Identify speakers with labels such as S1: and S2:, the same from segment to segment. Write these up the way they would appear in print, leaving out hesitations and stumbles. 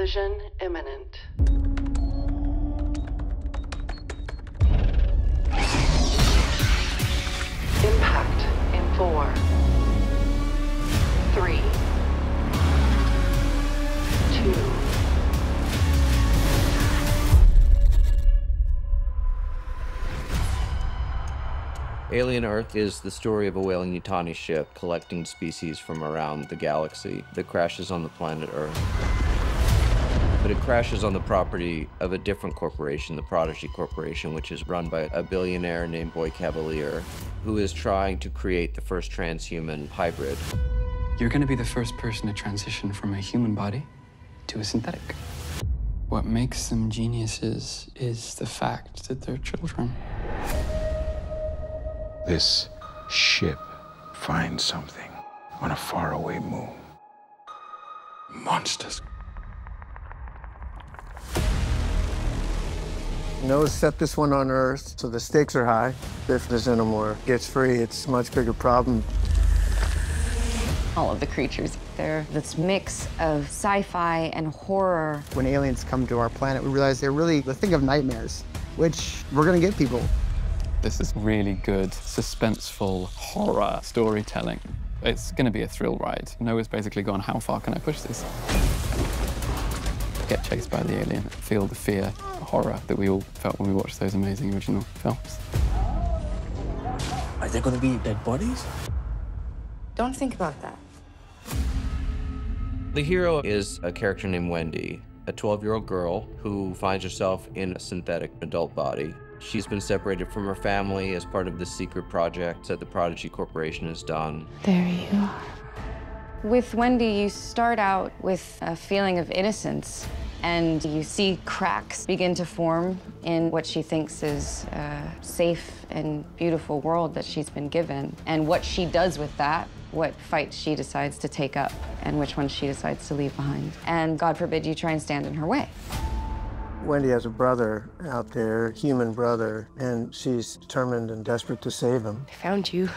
S1: Collision imminent. Impact in 4, 3, 2.
S2: Alien Earth is the story of a whaling Yutani ship collecting species from around the galaxy that crashes on the planet Earth. But it crashes on the property of a different corporation, the Prodigy Corporation, which is run by a billionaire named Boy Cavalier, who is trying to create the first transhuman hybrid.
S3: You're gonna be the first person to transition from a human body to a synthetic. What makes them geniuses is the fact that they're children.
S4: This ship finds something on a faraway moon. Monsters.
S5: Noah set this one on Earth, so the stakes are high. If the xenomorph gets free, it's a much bigger problem.
S6: All of the creatures, they're this mix of sci-fi and horror.
S7: When aliens come to our planet, we realize they're really the thing of nightmares, which we're gonna give people.
S3: This is really good, suspenseful horror storytelling. It's gonna be a thrill ride. Noah's basically gone, how far can I push this? Get chased by the alien, feel the fear, horror that we all felt when we watched those amazing original films.
S8: Are there gonna be dead bodies?
S6: Don't think about that.
S2: The hero is a character named Wendy, a 12-year-old girl who finds herself in a synthetic adult body. She's been separated from her family as part of the secret project that the Prodigy Corporation has done.
S6: There you are. With Wendy, you start out with a feeling of innocence, and you see cracks begin to form in what she thinks is a safe and beautiful world that she's been given. And what she does with that, what fight she decides to take up, and which one she decides to leave behind. And God forbid you try and stand in her way.
S5: Wendy has a brother out there, human brother, and she's determined and desperate to save him.
S6: I found you.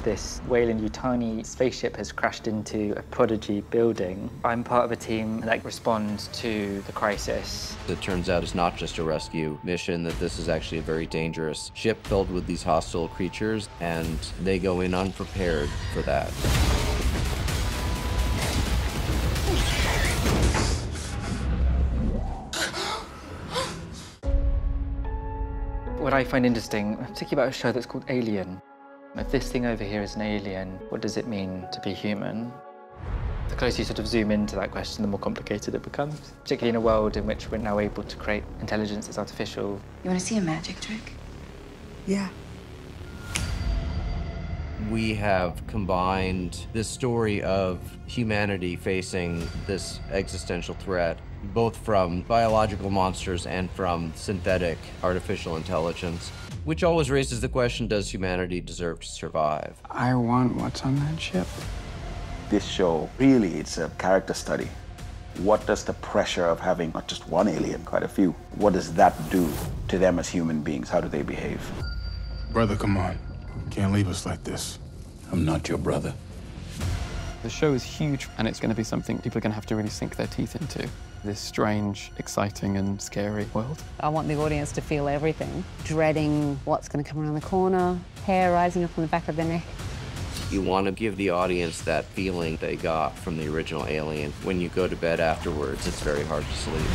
S9: This whaling Yutani spaceship has crashed into a Prodigy building. I'm part of a team that responds to the crisis.
S2: It turns out it's not just a rescue mission, that this is actually a very dangerous ship filled with these hostile creatures, and they go in unprepared for that.
S9: What I find interesting, particularly about a show that's called Alien, if this thing over here is an alien, what does it mean to be human? The closer you sort of zoom into that question, the more complicated it becomes, particularly in a world in which we're now able to create intelligence that's artificial.
S6: You want to see a magic trick?
S7: Yeah.
S2: We have combined this story of humanity facing this existential threat, both from biological monsters and from synthetic artificial intelligence, which always raises the question, does humanity deserve to survive?
S3: I want what's on that ship.
S4: This show, really, it's a character study. What does the pressure of having not just one alien, quite a few, what does that do to them as human beings? How do they behave?
S10: Brother, come on. You can't leave us like this.
S4: I'm not your brother.
S3: The show is huge, and it's going to be something people are going to have to really sink their teeth into. This strange, exciting, and scary world.
S11: I want the audience to feel everything. Dreading what's going to come around the corner, hair rising up on the back of their neck.
S2: You want to give the audience that feeling they got from the original Alien. When you go to bed afterwards, it's very hard to sleep.